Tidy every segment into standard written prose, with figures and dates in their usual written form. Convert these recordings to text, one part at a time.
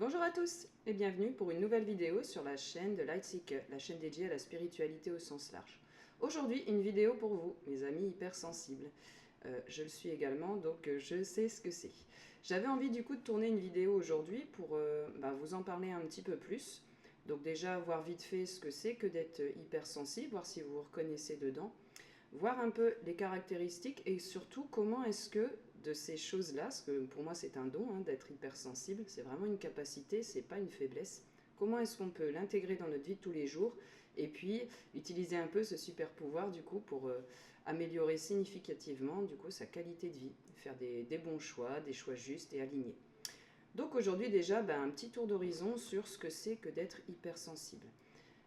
Bonjour à tous et bienvenue pour une nouvelle vidéo sur la chaîne de Lightseeker, la chaîne dédiée à la spiritualité au sens large. Aujourd'hui, une vidéo pour vous, mes amis hypersensibles. Je le suis également, donc je sais ce que c'est. J'avais envie du coup de tourner une vidéo aujourd'hui pour vous en parler un petit peu plus. Donc déjà, voir vite fait ce que c'est que d'être hypersensible, voir si vous vous reconnaissez dedans. Voir un peu les caractéristiques et surtout comment est-ce que de ces choses-là, parce que pour moi c'est un don d'être hypersensible, c'est vraiment une capacité, c'est pas une faiblesse. Comment est-ce qu'on peut l'intégrer dans notre vie de tous les jours et puis utiliser un peu ce super pouvoir du coup pour améliorer significativement du coup sa qualité de vie, faire des bons choix, des choix justes et alignés. Donc aujourd'hui déjà un petit tour d'horizon sur ce que c'est que d'être hypersensible.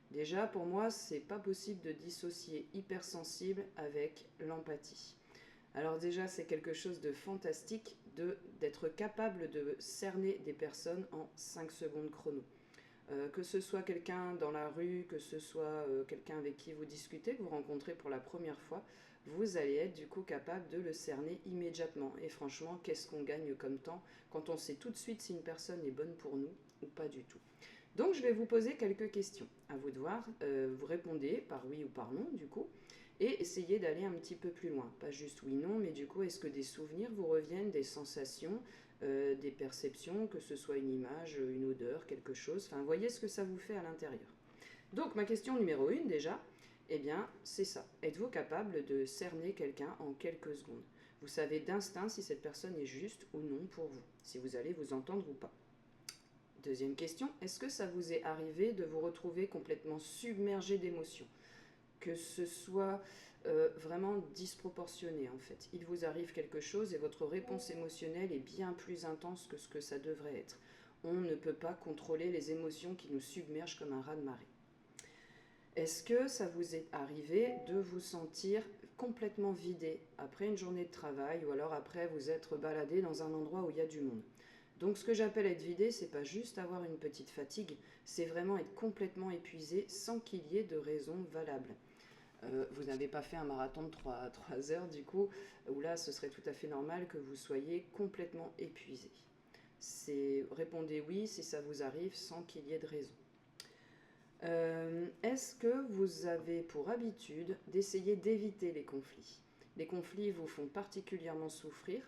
Déjà, pour moi, c'est pas possible de dissocier hypersensible avec l'empathie. Alors déjà, c'est quelque chose de fantastique d'être capable de cerner des personnes en 5 secondes chrono. Que ce soit quelqu'un dans la rue, que ce soit quelqu'un avec qui vous discutez, que vous rencontrez pour la première fois, vous allez être du coup capable de le cerner immédiatement. Et franchement, qu'est-ce qu'on gagne comme temps quand on sait tout de suite si une personne est bonne pour nous ou pas du tout. Donc je vais vous poser quelques questions. À vous de voir, vous répondez par oui ou par non du coup, et essayez d'aller un petit peu plus loin. Pas juste oui, non, mais du coup, est-ce que des souvenirs vous reviennent, des sensations, des perceptions, que ce soit une image, une odeur, quelque chose. Enfin, voyez ce que ça vous fait à l'intérieur. Donc, ma question numéro 1 déjà, eh bien, c'est ça. Êtes-vous capable de cerner quelqu'un en quelques secondes? Vous savez d'instinct si cette personne est juste ou non pour vous, si vous allez vous entendre ou pas. Deuxième question, est-ce que ça vous est arrivé de vous retrouver complètement submergé d'émotions? Que ce soit vraiment disproportionné en fait. Il vous arrive quelque chose et votre réponse émotionnelle est bien plus intense que ce que ça devrait être. On ne peut pas contrôler les émotions qui nous submergent comme un raz-de-marée. Est-ce que ça vous est arrivé de vous sentir complètement vidé après une journée de travail ou alors après vous être baladé dans un endroit où il y a du monde? Donc ce que j'appelle être vidé, c'est pas juste avoir une petite fatigue, c'est vraiment être complètement épuisé sans qu'il y ait de raison valable. Vous n'avez pas fait un marathon de 3 heures du coup, où là ce serait tout à fait normal que vous soyez complètement épuisé. Répondez oui si ça vous arrive sans qu'il y ait de raison. Est-ce que vous avez pour habitude d'essayer d'éviter les conflits? Les conflits vous font particulièrement souffrir,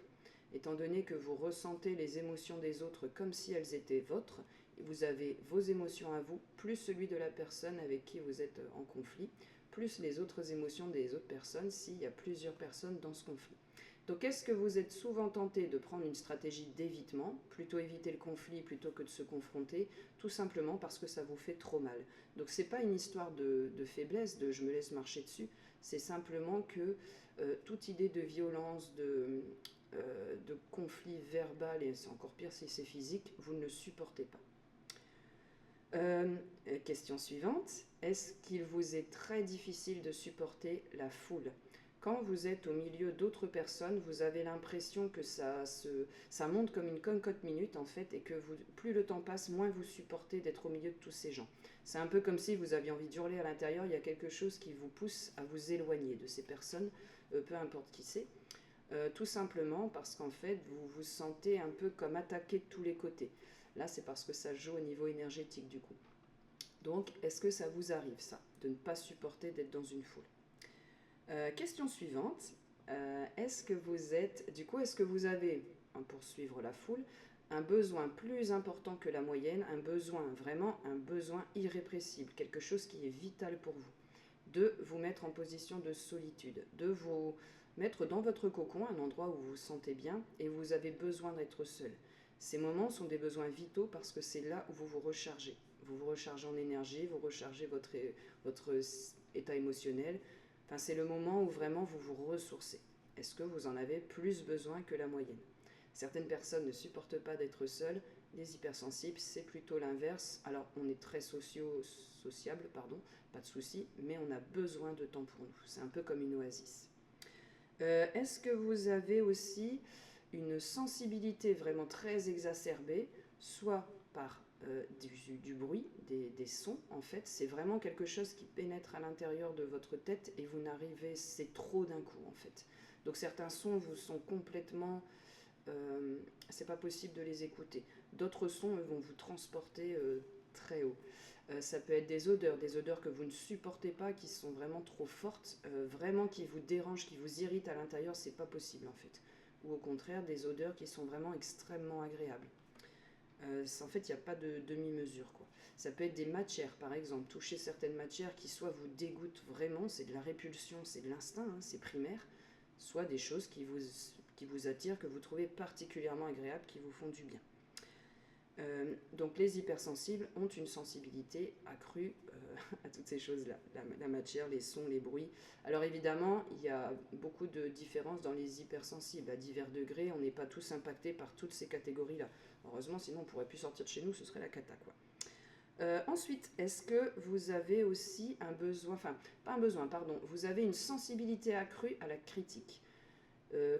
étant donné que vous ressentez les émotions des autres comme si elles étaient vôtres. Vous avez vos émotions à vous, plus celui de la personne avec qui vous êtes en conflit, plus les autres émotions des autres personnes s'il y a plusieurs personnes dans ce conflit. Donc est-ce que vous êtes souvent tenté de prendre une stratégie d'évitement, plutôt éviter le conflit plutôt que de se confronter, tout simplement parce que ça vous fait trop mal? Donc c'est pas une histoire de faiblesse, de je me laisse marcher dessus, c'est simplement que toute idée de violence, de conflit verbal, et c'est encore pire si c'est physique, vous ne le supportez pas. Question suivante, est-ce qu'il vous est très difficile de supporter la foule? Quand vous êtes au milieu d'autres personnes, vous avez l'impression que ça monte comme une cocotte minute en fait, et que plus le temps passe, moins vous supportez d'être au milieu de tous ces gens. C'est un peu comme si vous aviez envie d'hurler à l'intérieur, il y a quelque chose qui vous pousse à vous éloigner de ces personnes, peu importe qui c'est. Tout simplement parce qu'en fait, vous vous sentez un peu comme attaqué de tous les côtés. Là, c'est parce que ça joue au niveau énergétique du coup. Donc, est-ce que ça vous arrive, ça, de ne pas supporter d'être dans une foule? Question suivante. Est-ce que vous avez, pour suivre la foule, un besoin plus important que la moyenne, vraiment un besoin irrépressible, quelque chose qui est vital pour vous, de vous mettre en position de solitude, de vous mettre dans votre cocon, un endroit où vous vous sentez bien et vous avez besoin d'être seul. Ces moments sont des besoins vitaux parce que c'est là où vous vous rechargez. Vous vous rechargez en énergie, vous rechargez votre état émotionnel. Enfin, c'est le moment où vraiment vous vous ressourcez. Est-ce que vous en avez plus besoin que la moyenne? Certaines personnes ne supportent pas d'être seules. Les hypersensibles, c'est plutôt l'inverse. Alors, on est très sociable, pas de souci, mais on a besoin de temps pour nous. C'est un peu comme une oasis. Est-ce que vous avez aussi une sensibilité vraiment très exacerbée, soit par du bruit, des sons, en fait, c'est vraiment quelque chose qui pénètre à l'intérieur de votre tête et vous n'arrivez, c'est trop d'un coup, en fait. Donc certains sons vous sont complètement c'est pas possible de les écouter. D'autres sons eux, vont vous transporter très haut. Ça peut être des odeurs que vous ne supportez pas, qui sont vraiment trop fortes, vraiment qui vous dérangent, qui vous irritent à l'intérieur, c'est pas possible en fait. Ou au contraire, des odeurs qui sont vraiment extrêmement agréables. En fait, il n'y a pas de demi-mesure, quoi. Ça peut être des matières, par exemple, toucher certaines matières qui soit vous dégoûtent vraiment, c'est de la répulsion, c'est de l'instinct, hein, c'est primaire, soit des choses qui vous attirent, que vous trouvez particulièrement agréables, qui vous font du bien. Donc les hypersensibles ont une sensibilité accrue à toutes ces choses-là, la matière, les sons, les bruits. Alors évidemment, il y a beaucoup de différences dans les hypersensibles. À divers degrés, on n'est pas tous impactés par toutes ces catégories-là. Heureusement, sinon on ne pourrait plus sortir de chez nous, ce serait la cata, quoi. Ensuite, est-ce que vous avez aussi un besoin, enfin, pas un besoin, pardon, vous avez une sensibilité accrue à la critique?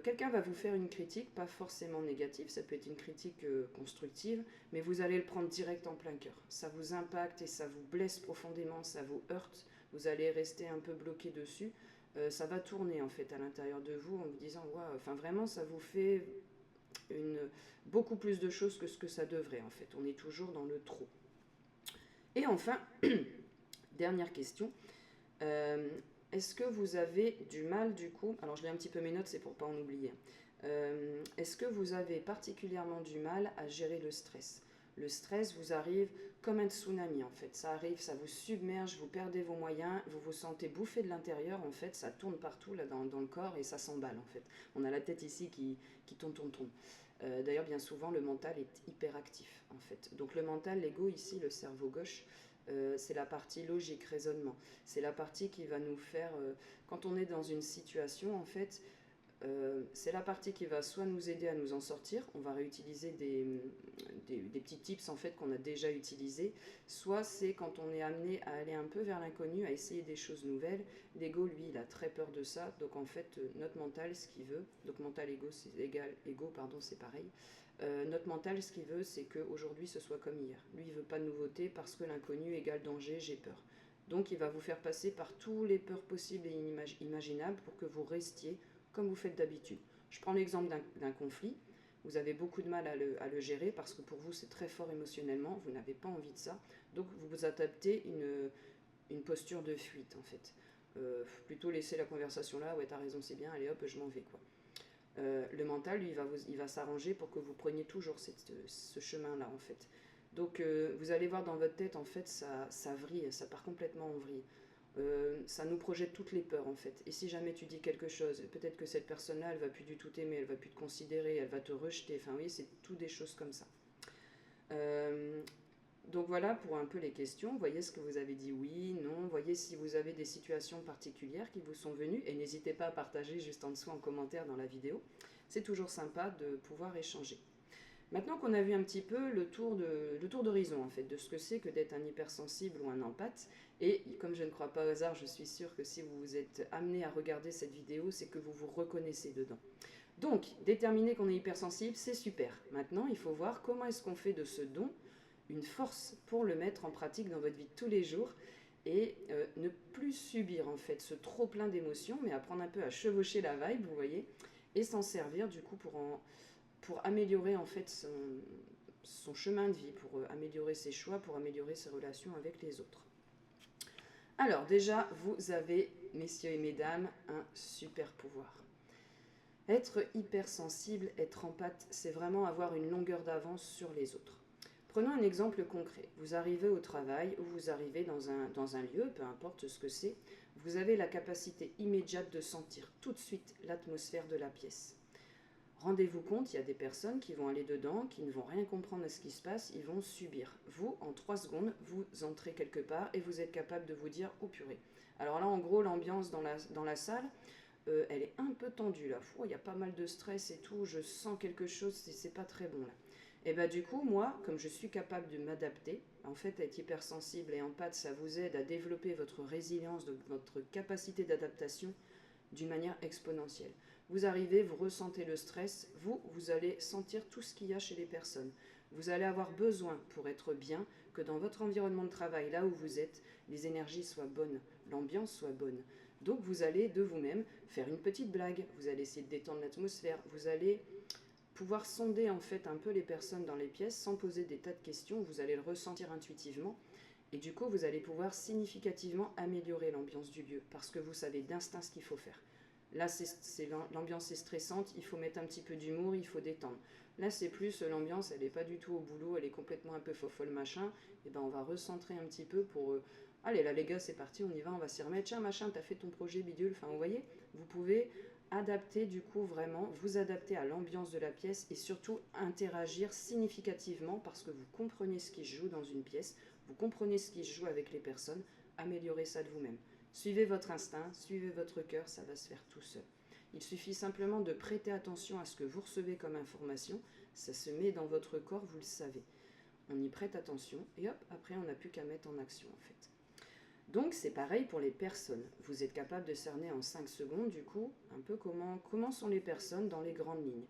Quelqu'un va vous faire une critique, pas forcément négative, ça peut être une critique constructive, mais vous allez le prendre direct en plein cœur. Ça vous impacte et ça vous blesse profondément, ça vous heurte, vous allez rester un peu bloqué dessus. Ça va tourner en fait à l'intérieur de vous en vous disant, ouais, enfin vraiment ça vous fait beaucoup plus de choses que ce que ça devrait en fait. On est toujours dans le trop. Et enfin, dernière question. Est-ce que vous avez du mal du coup, alors je lis un petit peu mes notes, c'est pour pas en oublier. Est-ce que vous avez particulièrement du mal à gérer le stress? Le stress vous arrive comme un tsunami en fait. Ça arrive, ça vous submerge, vous perdez vos moyens, vous vous sentez bouffé de l'intérieur en fait. Ça tourne partout là dans le corps et ça s'emballe en fait. On a la tête ici qui tourne. D'ailleurs, bien souvent, le mental est hyperactif en fait. Donc le mental, l'ego ici, le cerveau gauche, c'est la partie logique, raisonnement. C'est la partie qui va nous faire, quand on est dans une situation, en fait, c'est la partie qui va soit nous aider à nous en sortir, on va réutiliser des petits tips en fait qu'on a déjà utilisés, soit c'est quand on est amené à aller un peu vers l'inconnu, à essayer des choses nouvelles. L'ego, lui, il a très peur de ça, donc en fait, notre mental, ce qu'il veut, donc mental, ego, c'est égal, ego, pardon, c'est pareil. Notre mental, ce qu'il veut, c'est qu'aujourd'hui, ce soit comme hier. Lui, il veut pas de nouveauté parce que l'inconnu égale danger, j'ai peur. Donc, il va vous faire passer par tous les peurs possibles et imaginables pour que vous restiez comme vous faites d'habitude. Je prends l'exemple d'un conflit. Vous avez beaucoup de mal à le gérer parce que pour vous, c'est très fort émotionnellement. Vous n'avez pas envie de ça. Donc, vous vous adaptez une posture de fuite, en fait. Plutôt laisser la conversation là. Ouais, t'as raison, c'est bien. Allez hop, je m'en vais, quoi. Le mental, lui, il va s'arranger pour que vous preniez toujours ce chemin-là, en fait. Donc, vous allez voir dans votre tête, en fait, ça vrille, ça part complètement en vrille. Ça nous projette toutes les peurs, en fait. Et si jamais tu dis quelque chose, peut-être que cette personne-là, elle va plus du tout t'aimer, elle va plus te considérer, elle va te rejeter. Enfin, oui, c'est tout des choses comme ça. Donc voilà pour un peu les questions. Voyez ce que vous avez dit oui, non. Voyez si vous avez des situations particulières qui vous sont venues. Et n'hésitez pas à partager juste en dessous en commentaire dans la vidéo. C'est toujours sympa de pouvoir échanger. Maintenant qu'on a vu un petit peu le tour d'horizon en fait, de ce que c'est que d'être un hypersensible ou un empathe, et comme je ne crois pas au hasard, je suis sûre que si vous vous êtes amené à regarder cette vidéo, c'est que vous vous reconnaissez dedans. Donc, déterminer qu'on est hypersensible, c'est super. Maintenant, il faut voir comment est-ce qu'on fait de ce don une force pour le mettre en pratique dans votre vie de tous les jours et ne plus subir en fait ce trop plein d'émotions, mais apprendre un peu à chevaucher la vibe, vous voyez, et s'en servir du coup pour améliorer en fait son chemin de vie, pour améliorer ses choix, pour améliorer ses relations avec les autres. Alors déjà, vous avez, messieurs et mesdames, un super pouvoir. Être hypersensible, être empathe, c'est vraiment avoir une longueur d'avance sur les autres. Prenons un exemple concret. Vous arrivez au travail ou vous arrivez dans un lieu, peu importe ce que c'est, vous avez la capacité immédiate de sentir tout de suite l'atmosphère de la pièce. Rendez-vous compte, il y a des personnes qui vont aller dedans, qui ne vont rien comprendre à ce qui se passe, ils vont subir. Vous, en 3 secondes, vous entrez quelque part et vous êtes capable de vous dire « Oh purée ». Alors là, en gros, l'ambiance dans la salle, elle est un peu tendue là. Il y a pas mal de stress et tout, je sens quelque chose, c'est pas très bon là. Et bien du coup, moi, comme je suis capable de m'adapter, en fait, être hypersensible et empathe, ça vous aide à développer votre résilience, votre capacité d'adaptation d'une manière exponentielle. Vous arrivez, vous ressentez le stress, vous allez sentir tout ce qu'il y a chez les personnes. Vous allez avoir besoin, pour être bien, que dans votre environnement de travail, là où vous êtes, les énergies soient bonnes, l'ambiance soit bonne. Donc vous allez de vous-même faire une petite blague, vous allez essayer de détendre l'atmosphère, vous allez pouvoir sonder en fait un peu les personnes dans les pièces sans poser des tas de questions. Vous allez le ressentir intuitivement et du coup vous allez pouvoir significativement améliorer l'ambiance du lieu parce que vous savez d'instinct ce qu'il faut faire. Là, l'ambiance est stressante, il faut mettre un petit peu d'humour, il faut détendre. Là, c'est plus l'ambiance, elle n'est pas du tout au boulot, elle est complètement un peu fofolle machin. Et ben, on va recentrer un petit peu pour... allez, là les gars, c'est parti, on y va, on va s'y remettre. Tiens, machin, t'as fait ton projet bidule. Enfin, vous voyez, vous pouvez adapter du coup vraiment, vous adapter à l'ambiance de la pièce et surtout interagir significativement parce que vous comprenez ce qui se joue dans une pièce, vous comprenez ce qui se joue avec les personnes, améliorez ça de vous-même. Suivez votre instinct, suivez votre cœur, ça va se faire tout seul. Il suffit simplement de prêter attention à ce que vous recevez comme information, ça se met dans votre corps, vous le savez. On y prête attention et hop, après on n'a plus qu'à mettre en action en fait. Donc c'est pareil pour les personnes. Vous êtes capable de cerner en 5 secondes du coup un peu comment sont les personnes dans les grandes lignes.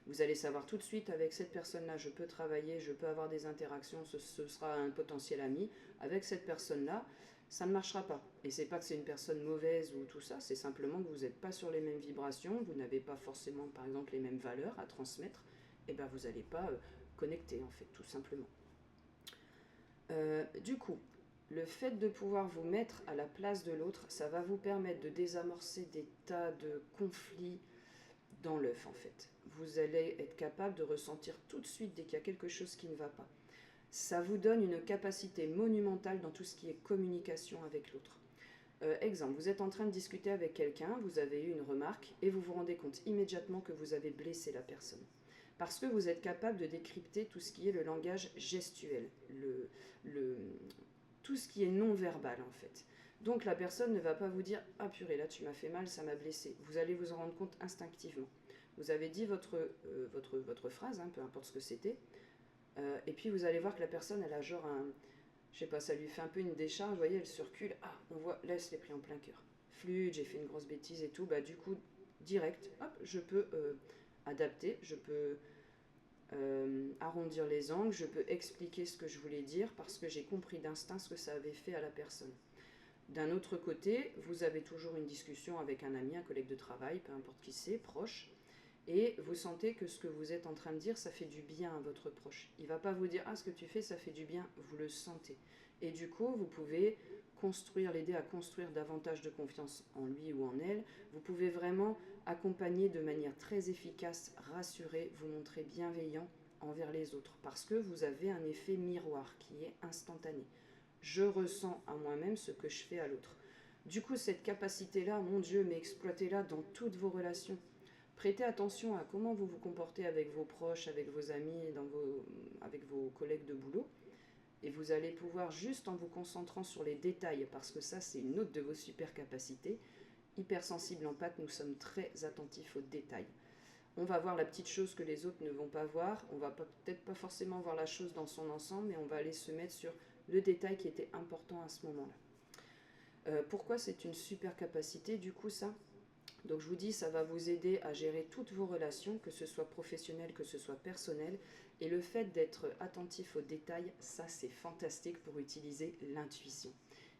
Vous allez savoir tout de suite avec cette personne-là, je peux travailler, je peux avoir des interactions, ce sera un potentiel ami. Avec cette personne-là, ça ne marchera pas. Et c'est pas que c'est une personne mauvaise ou tout ça, c'est simplement que vous n'êtes pas sur les mêmes vibrations, vous n'avez pas forcément par exemple les mêmes valeurs à transmettre, et bien vous n'allez pas connecter en fait, tout simplement. Du coup, le fait de pouvoir vous mettre à la place de l'autre, ça va vous permettre de désamorcer des tas de conflits dans l'œuf en fait. Vous allez être capable de ressentir tout de suite dès qu'il y a quelque chose qui ne va pas. Ça vous donne une capacité monumentale dans tout ce qui est communication avec l'autre. Exemple, vous êtes en train de discuter avec quelqu'un, vous avez eu une remarque et vous vous rendez compte immédiatement que vous avez blessé la personne. Parce que vous êtes capable de décrypter tout ce qui est le langage gestuel, tout ce qui est non-verbal en fait. Donc la personne ne va pas vous dire « Ah purée, là tu m'as fait mal, ça m'a blessé ». Vous allez vous en rendre compte instinctivement. Vous avez dit votre phrase, hein, peu importe ce que c'était, et puis vous allez voir que la personne, elle a genre un... Je sais pas, ça lui fait un peu une décharge, vous voyez, elle se recule. Ah, on voit, là, elle se l'est pris en plein cœur. Flûte, j'ai fait une grosse bêtise et tout. Bah du coup, direct, hop, je peux adapter, je peux arrondir les angles, je peux expliquer ce que je voulais dire parce que j'ai compris d'instinct ce que ça avait fait à la personne. D'un autre côté, vous avez toujours une discussion avec un ami, un collègue de travail, peu importe qui c'est, proche, et vous sentez que ce que vous êtes en train de dire, ça fait du bien à votre proche. Il ne va pas vous dire « Ah, ce que tu fais, ça fait du bien », vous le sentez. Et du coup, vous pouvez l'aider à construire davantage de confiance en lui ou en elle. Vous pouvez vraiment accompagner de manière très efficace, rassurer, vous montrer bienveillant envers les autres, parce que vous avez un effet miroir qui est instantané. Je ressens à moi-même ce que je fais à l'autre. Du coup, cette capacité-là, mon Dieu, mais exploitez-la dans toutes vos relations. Prêtez attention à comment vous vous comportez avec vos proches, avec vos amis, avec vos collègues de boulot. Et vous allez pouvoir, juste en vous concentrant sur les détails, parce que ça c'est une autre de vos super capacités, hypersensibles en pâte, nous sommes très attentifs aux détails. On va voir la petite chose que les autres ne vont pas voir, on va peut-être pas forcément voir la chose dans son ensemble, mais on va aller se mettre sur le détail qui était important à ce moment-là. Pourquoi c'est une super capacité du coup ça ? Donc je vous dis, ça va vous aider à gérer toutes vos relations, que ce soit professionnel, que ce soit personnel. Et le fait d'être attentif aux détails, ça c'est fantastique pour utiliser l'intuition.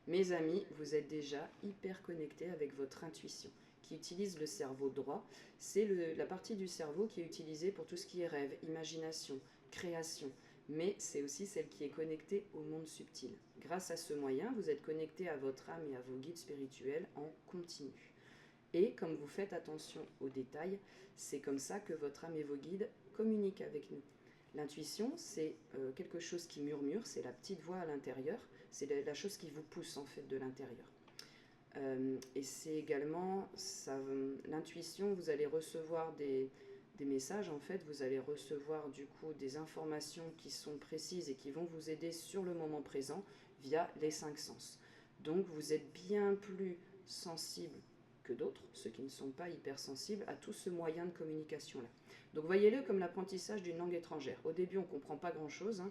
Mes amis, vous êtes déjà hyper connectés avec votre intuition, qui utilise le cerveau droit. C'est la partie du cerveau qui est utilisée pour tout ce qui est rêve, imagination, création. Mais c'est aussi celle qui est connectée au monde subtil. Grâce à ce moyen, vous êtes connecté à votre âme et à vos guides spirituels en continu. Et comme vous faites attention aux détails, c'est comme ça que votre âme et vos guides communiquent avec nous. L'intuition, c'est quelque chose qui murmure, c'est la petite voix à l'intérieur, c'est la chose qui vous pousse en fait de l'intérieur. Et c'est également, l'intuition, vous allez recevoir des messages, en fait, vous allez recevoir du coup des informations qui sont précises et qui vont vous aider sur le moment présent via les 5 sens. Donc vous êtes bien plus sensible que d'autres, ceux qui ne sont pas hypersensibles, à tout ce moyen de communication-là. Donc voyez-le comme l'apprentissage d'une langue étrangère. Au début, on ne comprend pas grand-chose, hein.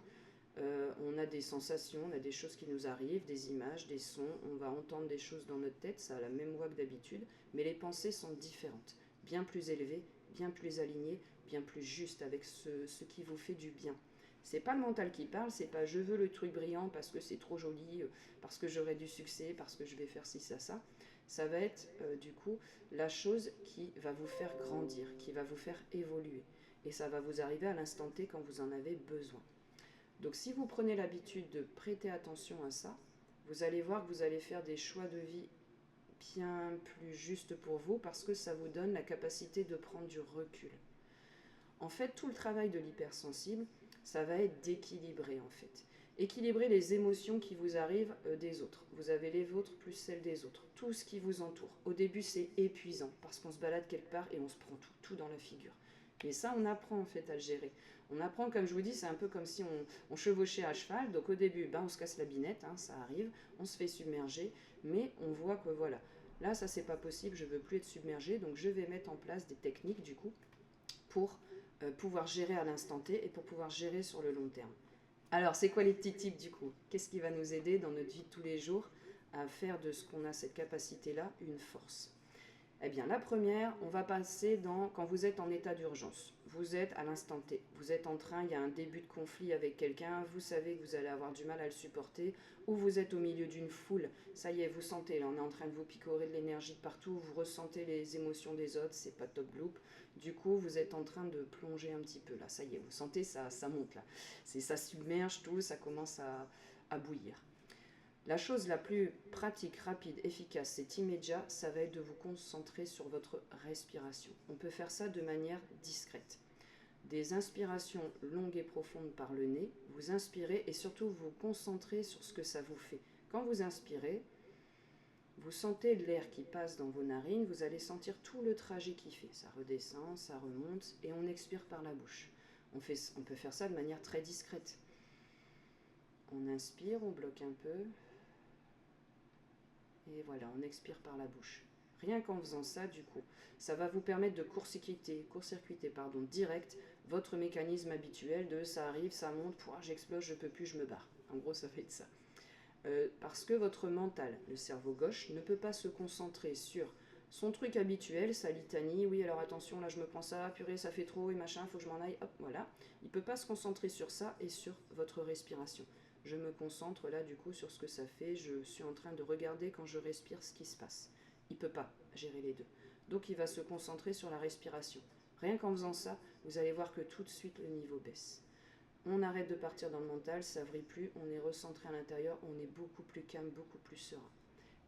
On a des sensations, on a des choses qui nous arrivent, des images, des sons, on va entendre des choses dans notre tête, ça a la même voix que d'habitude, mais les pensées sont différentes, bien plus élevées, bien plus alignées, bien plus justes avec ce qui vous fait du bien. C'est pas le mental qui parle, c'est pas je veux le truc brillant parce que c'est trop joli, parce que j'aurai du succès, parce que je vais faire ci, ça. Ça va être du coup la chose qui va vous faire grandir, qui va vous faire évoluer. et ça va vous arriver à l'instant T quand vous en avez besoin. Donc si vous prenez l'habitude de prêter attention à ça, vous allez voir que vous allez faire des choix de vie bien plus justes pour vous parce que ça vous donne la capacité de prendre du recul. En fait, tout le travail de l'hypersensible, ça va être d'équilibrer en fait. Équilibrer les émotions qui vous arrivent des autres. Vous avez les vôtres plus celles des autres. Tout ce qui vous entoure. Au début, c'est épuisant parce qu'on se balade quelque part et on se prend tout dans la figure. Mais ça, on apprend en fait à le gérer. On apprend, comme je vous dis, c'est un peu comme si on chevauchait à cheval. Donc au début, on se casse la binette, ça arrive, on se fait submerger, mais on voit que voilà, là, ça c'est pas possible, je veux plus être submergé, donc je vais mettre en place des techniques du coup pour pouvoir gérer à l'instant T et pour pouvoir gérer sur le long terme. Alors, c'est quoi les petits tips du coup? Qu'est-ce qui va nous aider dans notre vie de tous les jours à faire de ce qu'on a cette capacité-là une force? Eh bien, la première, on va passer quand vous êtes en état d'urgence. Vous êtes à l'instant T. Vous êtes en train, il y a un début de conflit avec quelqu'un, vous savez que vous allez avoir du mal à le supporter, ou vous êtes au milieu d'une foule. Ça y est, vous sentez, là, on est en train de vous picorer de l'énergie de partout, vous ressentez les émotions des autres, c'est pas top gloop. Du coup, vous êtes en train de plonger un petit peu, là. Ça y est, vous sentez, ça monte, là. Ça submerge tout, ça commence à bouillir. La chose la plus pratique, rapide, efficace, c'est immédiat, ça va être de vous concentrer sur votre respiration. On peut faire ça de manière discrète. Des inspirations longues et profondes par le nez, vous inspirez et surtout vous concentrez sur ce que ça vous fait. Quand vous inspirez, vous sentez l'air qui passe dans vos narines, vous allez sentir tout le trajet qu'il fait. Ça redescend, ça remonte et on expire par la bouche. On peut faire ça de manière très discrète. On inspire, on bloque un peu. Et voilà, on expire par la bouche. Rien qu'en faisant ça, du coup, ça va vous permettre de court-circuiter direct votre mécanisme habituel de ça arrive, ça monte, j'explose, je peux plus, je me barre. En gros, ça fait de ça. Parce que votre mental, le cerveau gauche, ne peut pas se concentrer sur son truc habituel, sa litanie, oui alors attention, là je me prends ça, purée, ça fait trop, et machin, faut que je m'en aille, hop, voilà. Il ne peut pas se concentrer sur ça et sur votre respiration. Je me concentre là du coup sur ce que ça fait, je suis en train de regarder quand je respire ce qui se passe. Il ne peut pas gérer les deux. Donc il va se concentrer sur la respiration. Rien qu'en faisant ça, vous allez voir que tout de suite le niveau baisse. On arrête de partir dans le mental, ça vrille plus, on est recentré à l'intérieur, on est beaucoup plus calme, beaucoup plus serein.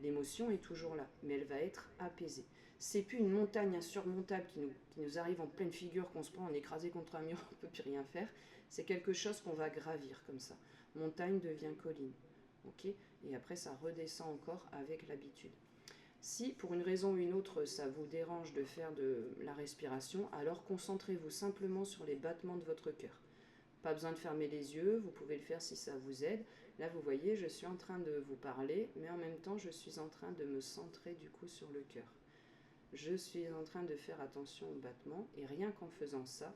L'émotion est toujours là, mais elle va être apaisée. C'est plus une montagne insurmontable qui nous arrive en pleine figure, qu'on se prend, on est écrasé contre un mur, on ne peut plus rien faire. C'est quelque chose qu'on va gravir comme ça. Montagne devient colline. Okay, et après, ça redescend encore avec l'habitude. Si, pour une raison ou une autre, ça vous dérange de faire de la respiration, alors concentrez-vous simplement sur les battements de votre cœur. Pas besoin de fermer les yeux, vous pouvez le faire si ça vous aide. Là, vous voyez, je suis en train de vous parler, mais en même temps, je suis en train de me centrer du coup sur le cœur. Je suis en train de faire attention aux battements, et rien qu'en faisant ça,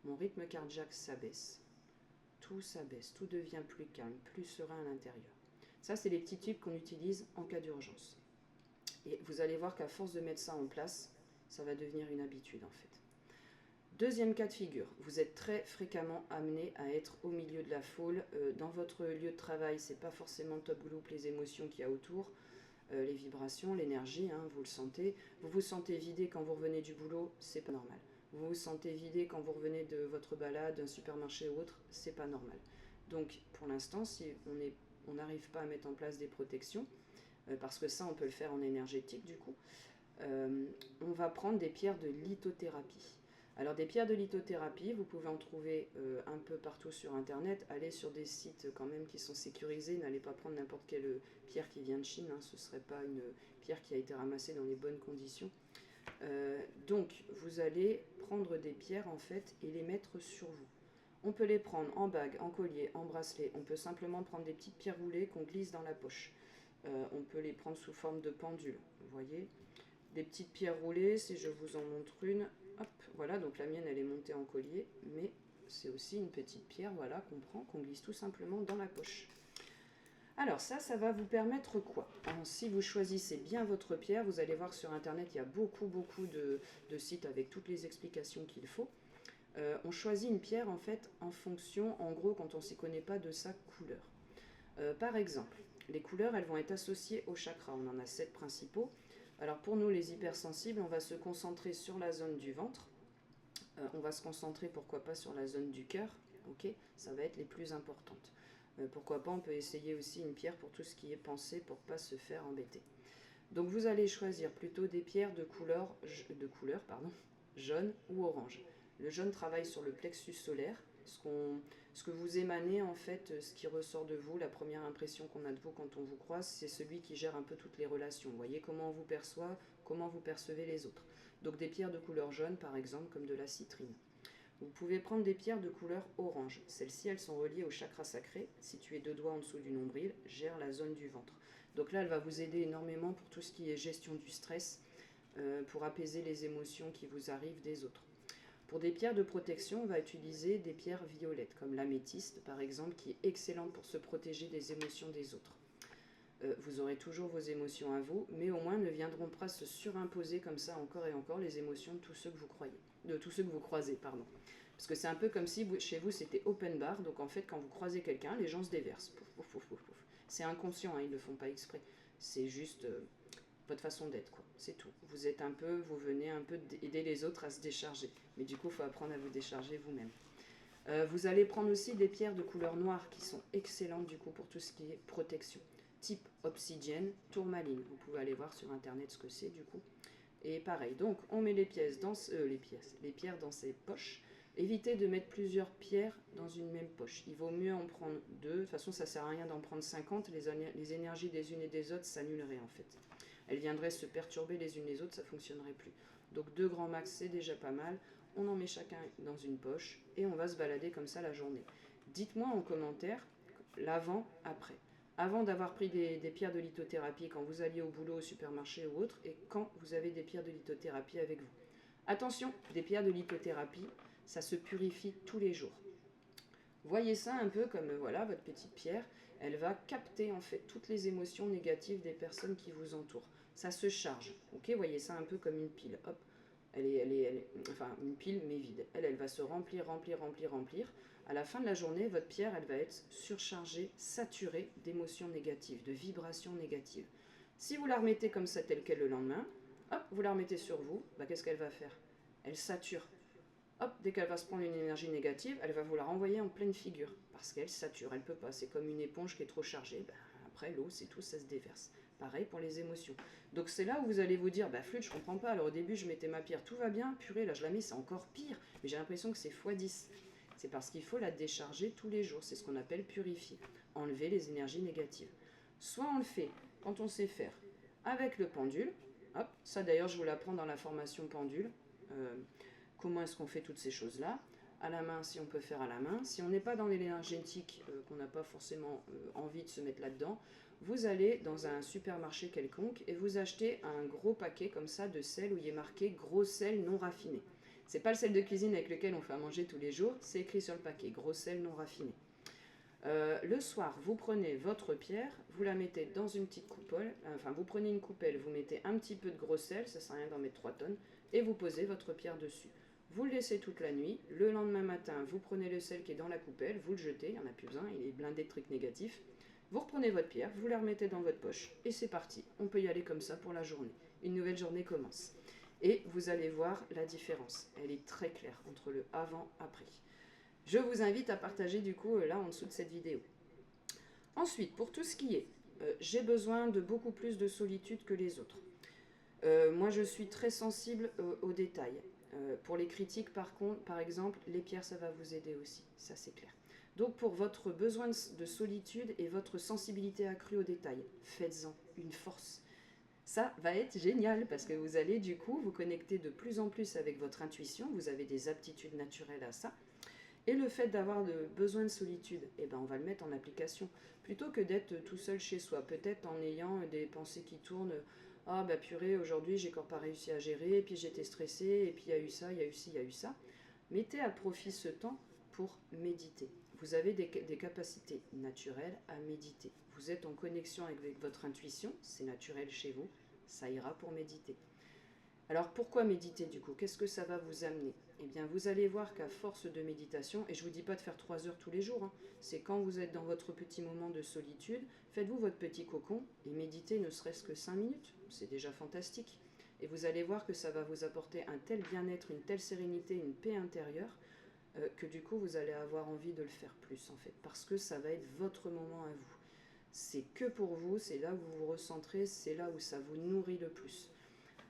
mon rythme cardiaque s'abaisse. Tout s'abaisse, tout devient plus calme, plus serein à l'intérieur. Ça, c'est les petits tips qu'on utilise en cas d'urgence. Et vous allez voir qu'à force de mettre ça en place, ça va devenir une habitude en fait. Deuxième cas de figure, vous êtes très fréquemment amené à être au milieu de la foule. Dans votre lieu de travail, c'est pas forcément top group les émotions qu'il y a autour, les vibrations, l'énergie, vous le sentez. Vous vous sentez vidé quand vous revenez du boulot, c'est pas normal. Vous vous sentez vidé quand vous revenez de votre balade, d'un supermarché ou autre, c'est pas normal. Donc pour l'instant, si on n'arrive pas à mettre en place des protections, parce que ça on peut le faire en énergétique du coup, on va prendre des pierres de lithothérapie. Alors des pierres de lithothérapie, vous pouvez en trouver un peu partout sur internet. Allez sur des sites quand même qui sont sécurisés, n'allez pas prendre n'importe quelle pierre qui vient de Chine, ce ne serait pas une pierre qui a été ramassée dans les bonnes conditions. Donc vous allez prendre des pierres en fait et les mettre sur vous. On peut les prendre en bague, en collier, en bracelet, on peut simplement prendre des petites pierres roulées qu'on glisse dans la poche. On peut les prendre sous forme de pendule, vous voyez. Des petites pierres roulées, si je vous en montre une, hop, voilà, donc la mienne elle est montée en collier, mais c'est aussi une petite pierre, voilà, qu'on prend, qu'on glisse tout simplement dans la poche. Alors ça va vous permettre quoi? Alors, si vous choisissez bien votre pierre, vous allez voir sur internet, il y a beaucoup de sites avec toutes les explications qu'il faut. On choisit une pierre en fait en fonction, en gros, quand on ne s'y connaît pas, de sa couleur. Par exemple, les couleurs, elles vont être associées aux chakras, on en a 7 principaux. Alors pour nous les hypersensibles, on va se concentrer sur la zone du ventre. On va se concentrer, pourquoi pas, sur la zone du cœur, ok? Ça va être les plus importantes. Pourquoi pas, on peut essayer aussi une pierre pour tout ce qui est pensée, pour pas se faire embêter. Donc vous allez choisir plutôt des pierres de couleur jaune ou orange. Le jaune travaille sur le plexus solaire, ce que vous émanez en fait, ce qui ressort de vous, la première impression qu'on a de vous quand on vous croise, c'est celui qui gère un peu toutes les relations. Vous voyez comment on vous perçoit, comment vous percevez les autres. Donc des pierres de couleur jaune par exemple, comme de la citrine. Vous pouvez prendre des pierres de couleur orange. Celles-ci, elles sont reliées au chakra sacré, situé 2 doigts en dessous du nombril, gère la zone du ventre. Donc là, elle va vous aider énormément pour tout ce qui est gestion du stress, pour apaiser les émotions qui vous arrivent des autres. Pour des pierres de protection, on va utiliser des pierres violettes, comme l'améthyste par exemple, qui est excellente pour se protéger des émotions des autres. Vous aurez toujours vos émotions à vous, mais au moins ne viendront pas se surimposer comme ça encore et encore les émotions de tous ceux que vous croisez, pardon. Parce que c'est un peu comme si chez vous c'était open bar, donc en fait quand vous croisez quelqu'un, les gens se déversent. Pouf, pouf, pouf, pouf, pouf. C'est inconscient, hein, ils ne le font pas exprès. C'est juste votre façon d'être, quoi. C'est tout. Vous venez un peu aider les autres à se décharger. Mais du coup, il faut apprendre à vous décharger vous-même. Vous allez prendre aussi des pierres de couleur noire qui sont excellentes du coup pour tout ce qui est protection. Type obsidienne, tourmaline. Vous pouvez aller voir sur internet ce que c'est du coup. Et pareil, donc on met les pierres dans ses poches. Évitez de mettre plusieurs pierres dans une même poche. Il vaut mieux en prendre 2. De toute façon, ça ne sert à rien d'en prendre 50. Les énergies des unes et des autres s'annuleraient en fait. Elles viendraient se perturber les unes les autres, ça ne fonctionnerait plus. Donc 2 grands max, c'est déjà pas mal. On en met chacun dans une poche et on va se balader comme ça la journée. Dites-moi en commentaire l'avant, après. Avant d'avoir pris des pierres de lithothérapie quand vous alliez au boulot, au supermarché ou autre, et quand vous avez des pierres de lithothérapie avec vous. Attention, des pierres de lithothérapie, ça se purifie tous les jours. Voyez ça un peu comme voilà votre petite pierre, elle va capter en fait toutes les émotions négatives des personnes qui vous entourent. Ça se charge, ok? Voyez ça un peu comme une pile. Hop, enfin une pile mais vide. Elle va se remplir, remplir, remplir, remplir. À la fin de la journée, votre pierre, elle va être surchargée, saturée d'émotions négatives, de vibrations négatives. Si vous la remettez comme ça, telle qu'elle le lendemain, hop, vous la remettez sur vous, bah, qu'est-ce qu'elle va faire? Elle sature. Hop, dès qu'elle va se prendre une énergie négative, elle va vous la renvoyer en pleine figure. Parce qu'elle sature, elle peut pas. C'est comme une éponge qui est trop chargée. Ben, après, l'eau, c'est tout, ça se déverse. Pareil pour les émotions. Donc c'est là où vous allez vous dire, bah flûte, je comprends pas. Alors au début, je mettais ma pierre, tout va bien. Purée, là, je la mets, c'est encore pire. Mais j'ai l'impression que c'est x10. C'est parce qu'il faut la décharger tous les jours. C'est ce qu'on appelle purifier. Enlever les énergies négatives. Soit on le fait quand on sait faire avec le pendule. Hop, ça d'ailleurs, je vous l'apprends dans la formation pendule. Comment est-ce qu'on fait toutes ces choses-là? À la main, si on peut faire à la main. Si on n'est pas dans l'énergétique, qu'on n'a pas forcément envie de se mettre là-dedans, vous allez dans un supermarché quelconque et vous achetez un gros paquet comme ça de sel où il est marqué gros sel non raffiné. C'est pas le sel de cuisine avec lequel on fait à manger tous les jours, c'est écrit sur le paquet, gros sel non raffiné. Le soir, vous prenez votre pierre, vous la mettez dans une petite coupole, enfin vous prenez une coupelle, vous mettez un petit peu de gros sel, ça sert à rien d'en mettre 3 tonnes, et vous posez votre pierre dessus. Vous le laissez toute la nuit, le lendemain matin, vous prenez le sel qui est dans la coupelle, vous le jetez, il n'y en a plus besoin, il est blindé de trucs négatifs. Vous reprenez votre pierre, vous la remettez dans votre poche, et c'est parti. On peut y aller comme ça pour la journée. Une nouvelle journée commence. Et vous allez voir la différence. Elle est très claire entre le avant-après. Je vous invite à partager du coup là en dessous de cette vidéo. Ensuite, pour tout ce qui est, j'ai besoin de beaucoup plus de solitude que les autres. Moi, je suis très sensible aux détails. Pour les critiques, par exemple, les pierres, ça va vous aider aussi, ça c'est clair. Donc pour votre besoin de solitude et votre sensibilité accrue aux détails, faites-en une force. Ça va être génial parce que vous allez du coup vous connecter de plus en plus avec votre intuition, vous avez des aptitudes naturelles à ça. Et le fait d'avoir besoin de solitude, eh ben on va le mettre en application. Plutôt que d'être tout seul chez soi, peut-être en ayant des pensées qui tournent. Ah bah purée, aujourd'hui j'ai encore pas réussi à gérer, et puis j'étais stressée, et puis il y a eu ça, il y a eu ci, il y a eu ça. Mettez à profit ce temps pour méditer. Vous avez des capacités naturelles à méditer. Vous êtes en connexion avec votre intuition, c'est naturel chez vous, ça ira pour méditer. Alors pourquoi méditer du coup? Qu'est-ce que ça va vous amener? Eh bien vous allez voir qu'à force de méditation, et je ne vous dis pas de faire 3 heures tous les jours, hein, c'est quand vous êtes dans votre petit moment de solitude, faites-vous votre petit cocon et méditez ne serait-ce que 5 minutes, c'est déjà fantastique. Et vous allez voir que ça va vous apporter un tel bien-être, une telle sérénité, une paix intérieure, que du coup vous allez avoir envie de le faire plus en fait, parce que ça va être votre moment à vous. C'est que pour vous, c'est là où vous vous recentrez, c'est là où ça vous nourrit le plus.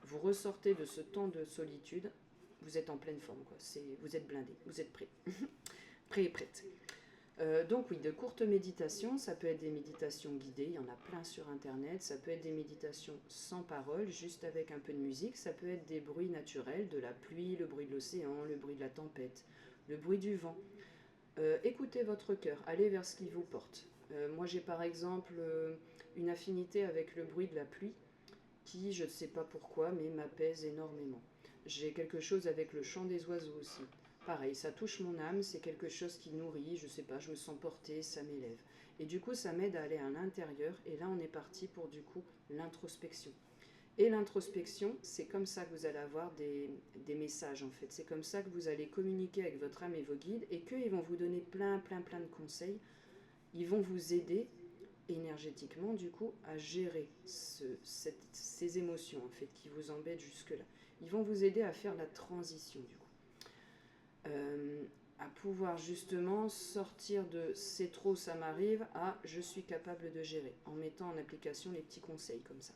Vous ressortez de ce temps de solitude, vous êtes en pleine forme, quoi. Vous êtes blindé, vous êtes prêt. Prêt et prête. Donc oui, de courtes méditations, ça peut être des méditations guidées, il y en a plein sur internet, ça peut être des méditations sans parole, juste avec un peu de musique, ça peut être des bruits naturels, de la pluie, le bruit de l'océan, le bruit de la tempête, le bruit du vent. Écoutez votre cœur, allez vers ce qui vous porte. Moi j'ai par exemple une affinité avec le bruit de la pluie qui, je ne sais pas pourquoi, mais m'apaise énormément. J'ai quelque chose avec le chant des oiseaux aussi. Pareil, ça touche mon âme, c'est quelque chose qui nourrit, je sais pas, je me sens portée, ça m'élève. Et du coup, ça m'aide à aller à l'intérieur, et là on est parti pour du coup l'introspection. Et l'introspection, c'est comme ça que vous allez avoir des messages en fait. C'est comme ça que vous allez communiquer avec votre âme et vos guides, et qu'ils vont vous donner plein de conseils. Ils vont vous aider énergétiquement du coup à gérer ces émotions en fait qui vous embêtent jusque là. Ils vont vous aider à faire la transition du coup, à pouvoir justement sortir de c'est trop ça m'arrive à je suis capable de gérer, en mettant en application les petits conseils comme ça.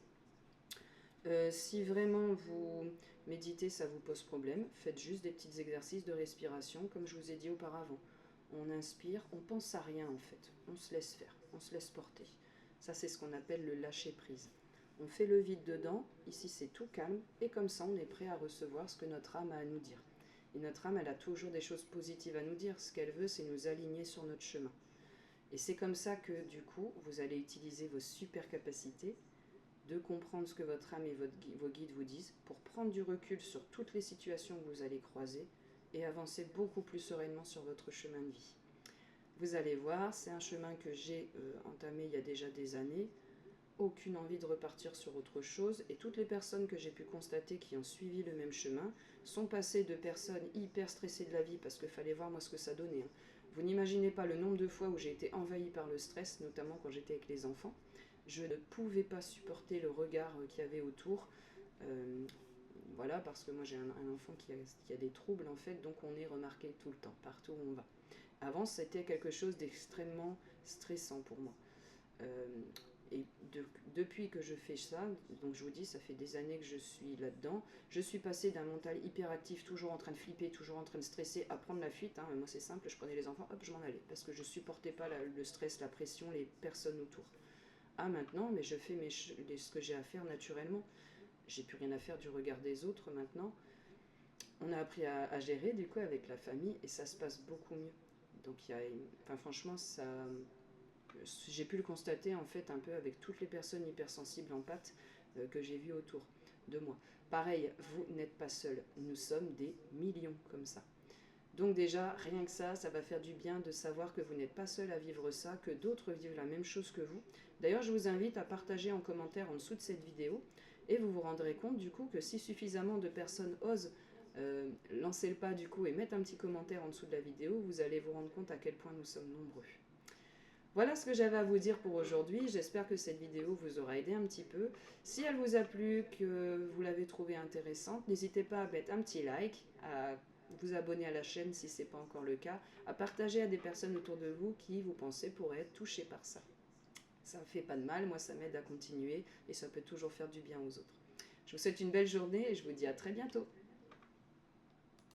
Si vraiment vous méditez, ça vous pose problème, faites juste des petits exercices de respiration comme je vous ai dit auparavant. On inspire, on pense à rien en fait, on se laisse faire, on se laisse porter. Ça c'est ce qu'on appelle le lâcher prise. On fait le vide dedans, ici c'est tout calme, et comme ça on est prêt à recevoir ce que notre âme a à nous dire. Et notre âme elle a toujours des choses positives à nous dire, ce qu'elle veut c'est nous aligner sur notre chemin. Et c'est comme ça que du coup vous allez utiliser vos super capacités de comprendre ce que votre âme et vos guides vous disent pour prendre du recul sur toutes les situations que vous allez croiser et avancer beaucoup plus sereinement sur votre chemin de vie. Vous allez voir, c'est un chemin que j'ai entamé il y a déjà des années, aucune envie de repartir sur autre chose, et toutes les personnes que j'ai pu constater qui ont suivi le même chemin sont passées de personnes hyper stressées de la vie, parce qu'il fallait voir moi ce que ça donnait. Hein. Vous n'imaginez pas le nombre de fois où j'ai été envahie par le stress, notamment quand j'étais avec les enfants. Je ne pouvais pas supporter le regard qu'il y avait autour. Voilà, parce que moi j'ai un enfant qui a des troubles en fait, donc on est remarqué tout le temps, partout où on va. Avant, c'était quelque chose d'extrêmement stressant pour moi. Et depuis que je fais ça, donc je vous dis, ça fait des années que je suis là-dedans, je suis passée d'un mental hyperactif, toujours en train de flipper, toujours en train de stresser, à prendre la fuite. Hein. Moi c'est simple, je prenais les enfants, hop, je m'en allais, parce que je supportais pas le stress, la pression, les personnes autour. Ah maintenant, mais je fais ce que j'ai à faire naturellement. J'ai plus rien à faire du regard des autres maintenant. On a appris à gérer du coup avec la famille et ça se passe beaucoup mieux. Donc franchement, j'ai pu le constater en fait un peu avec toutes les personnes hypersensibles en pâte que j'ai vues autour de moi. Pareil, vous n'êtes pas seul. Nous sommes des millions comme ça. Donc déjà, rien que ça va faire du bien de savoir que vous n'êtes pas seul à vivre ça, que d'autres vivent la même chose que vous. D'ailleurs, je vous invite à partager en commentaire en dessous de cette vidéo et vous vous rendrez compte du coup que si suffisamment de personnes osent lancer le pas du coup et mettre un petit commentaire en dessous de la vidéo, vous allez vous rendre compte à quel point nous sommes nombreux. Voilà ce que j'avais à vous dire pour aujourd'hui. J'espère que cette vidéo vous aura aidé un petit peu. Si elle vous a plu, que vous l'avez trouvée intéressante, n'hésitez pas à mettre un petit like, à vous abonner à la chaîne si ce n'est pas encore le cas, à partager à des personnes autour de vous qui vous pensez pourraient être touchées par ça. Ça ne fait pas de mal, moi ça m'aide à continuer et ça peut toujours faire du bien aux autres. Je vous souhaite une belle journée et je vous dis à très bientôt.